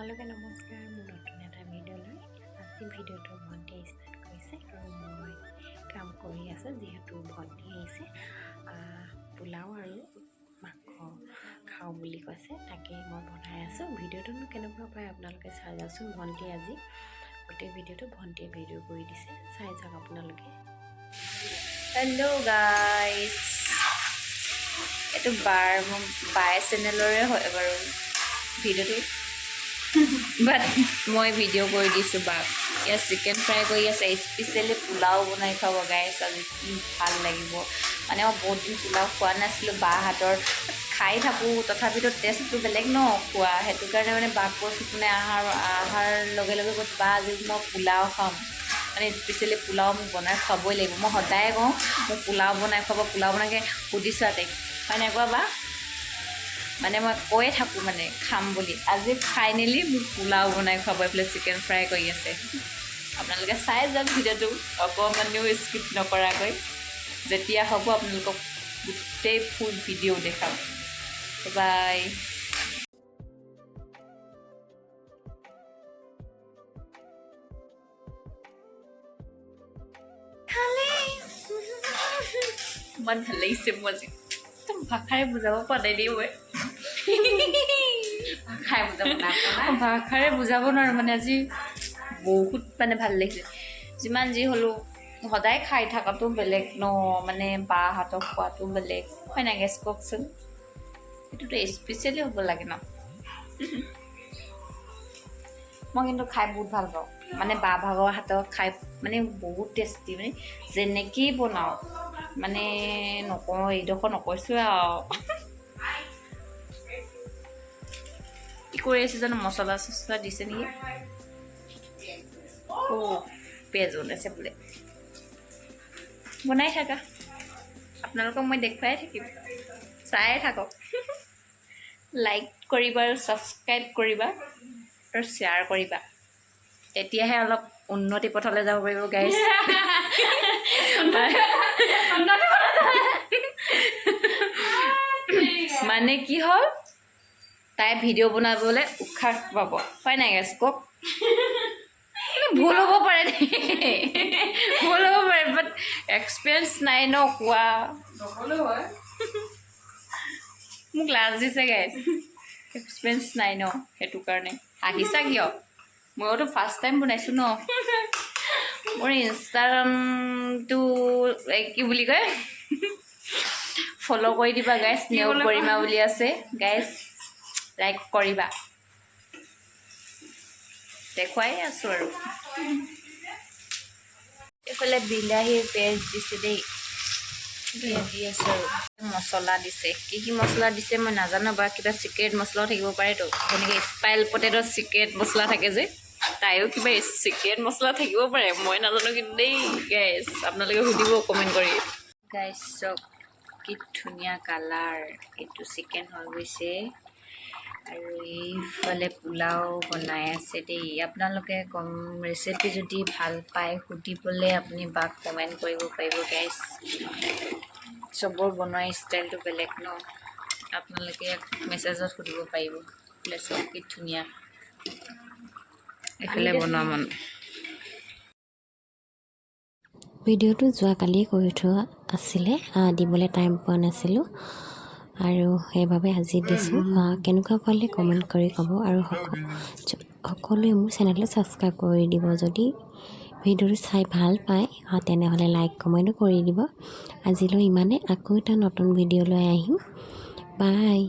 সকলোকে নমস্কাৰ। মোৰ নতুন এটা ভিডিঅ'লৈ আজি ভিডিঅ'টো ভণ্টিয়ে ষ্টাৰ্ট কৰিছে আৰু মই কাম কৰি আছোঁ। যিহেতু ভণ্টি আহিছে পোলাও আৰু মাংস খাওঁ বুলি কৈছে, তাকেই মই বনাই আছোঁ। ভিডিঅ'টোনো কেনেকুৱা পায় আপোনালোকে চাই যাওকচোন। ভণ্টি আজি গোটেই ভিডিঅ'টো ভণ্টিয়ে ভিডিঅ' কৰি দিছে, চাই যাওক আপোনালোকে। হেল্ল' গাইজ, এইটো বাই চেনেলৰে হয় বাৰু ভিডিঅ'টো, বাট মই ভিডিঅ' কৰি দিছোঁ বাক। ইয়াত চিকেন ফ্ৰাই কৰি আছে, স্পেচিয়েলি পোলাও বনাই খাব গাইজ। আজি কি ভাল লাগিব, মানে মই বহুত দিন পোলাও খোৱা নাছিলোঁ বা হাতৰ। খাই থাকোঁ তথাপিতো টেষ্টটো বেলেগ ন খোৱা, সেইটো কাৰণে মানে বাক কৈছোঁ, কোনে অহাৰ লগে লগে কৈছোঁ বা আজি মই পোলাও খাম, মানে স্পেচিয়েলি পোলাও মোক বনাই খুৱাবই লাগিব। মই সদায় কওঁ মোক পোলাও বনাই খুৱাব, পোলাও বনাই সুধিছোঁ তাইক, হয় নাই কোৱা বা? মানে মই কৈয়ে থাকোঁ মানে খাম বুলি। আজি ফাইনেলি মোক পোলাও বনাই খুৱাব, এইফালে চিকেন ফ্ৰাই কৰি আছে। আপোনালোকে চাই যাওক ভিডিঅ'টো অকণমানো স্কিপ নকৰাকৈ। যেতিয়া হ'ব আপোনালোকক গোটেই ফুল ভিডিঅ' দেখাম। বাই। ইমান ভাল লাগিছে মোৰ আজি, ভাষাৰে বুজাব পৰা নাই দেই মই। ভাষাৰে বুজাব নোৱাৰোঁ মানে আজি বহুত মানে ভাল লাগিছে। যিমান যি হ'লেও সদায় খাই থকাটো বেলেগ ন, মানে বা হাতক খোৱাটো বেলেগ, হয় নাই গেছ কওকচোন। সেইটোতো স্পেচিয়েলি হ'ব লাগে ন। মই কিন্তু খাই বহুত ভাল পাওঁ, মানে বা ভাগৰ হাতত খাই মানে বহুত টেষ্টি, মানে যেনেকেই বনাওঁ মানে নকওঁ, এইডোখৰ নকৈছোৱে আৰু। কি কৰি আছে জানো, মছলা চছলা দিছে নেকি? পিঁয়াজ বনাইছে বোলে। বনাই থাকা, আপোনালোকক মই দেখুৱাই থাকিম, চাই থাকক। লাইক কৰিবা আৰু ছাবস্ক্ৰাইব কৰিবা আৰু শ্বেয়াৰ কৰিবা, তেতিয়াহে অলপ উন্নতি পথলৈ যাব পাৰিব গাইজ। মানে কি হ'ল, তাই ভিডিঅ' বনাবলৈ উৎসাহ পাব, হয় নাই গাইজ কওক। ভুল হ'ব পাৰে দেই, ভুল হ'ব পাৰে, বাট এক্সপিৰিয়েঞ্চ নাই ন কোৱা। মোক লাজ দিছে গাইজ, এক্সপিৰিয়েঞ্চ নাই ন, সেইটো কাৰণে আহিছা কিয়? মইতো ফাৰ্ষ্ট টাইম বনাইছোঁ ন। মোৰ ইনষ্টাগ্ৰামটো কি বুলি কয়, ফ'ল' কৰি দিবা গাইজ। নেওগ কৰিমা বুলি আছে গাইজ, লাইক কৰিবা। দেখুৱাই আছোঁ আৰু। এইফালে বিলাহীৰ পেষ্ট দিছে দেই, দি আছোঁ আৰু। মছলা দিছে, কি কি মছলা দিছে মই নাজানো বাৰু, কিবা চিক্ৰেট মছলাও থাকিব পাৰেতো, যেনেকৈ স্পাইল পটেটৰ চিক্ৰেট মছলা থাকে যে, তাইও কিবা চিক্ৰেট মছলা থাকিব পাৰে, মই নাজানো কিন্তু দেই গাইজ। আপোনালোকে সুধিব কমেণ্ট কৰি। গাইজ চাওক কি ধুনীয়া কালাৰ, এইটো চিকেন হৈ গৈছে আৰু এইফালে পোলাও বনাই আছে দেই। আপোনালোকে ৰেচিপি যদি ভাল পায় সুধিবলৈ আপুনি বাক কমেণ্ট কৰিব পাৰিব গাইজ। চবৰ বনোৱা ষ্টাইলটো বেলেগ ন, আপোনালোকে মেছেজত সুধিব পাৰিব। বোলে চব কি ধুনীয়া এইফালে বনোৱা মন। ভিডিঅ'টো যোৱাকালিয়ে কৰি থোৱা আছিলে, দিবলৈ টাইম পোৱা নাছিলোঁ আৰু সেইবাবে আজি দিছোঁ। কেনেকুৱা পালে কমেণ্ট কৰি ক'ব আৰু সকলোৱে মোৰ চেনেলটো ছাবস্ক্ৰাইব কৰি দিব। যদি ভিডিঅ'টো চাই ভাল পায় তেনেহ'লে লাইক কমেণ্টো কৰি দিব। আজিলৈ ইমানে, আকৌ এটা নতুন ভিডিঅ' লৈ আহিম। বাই।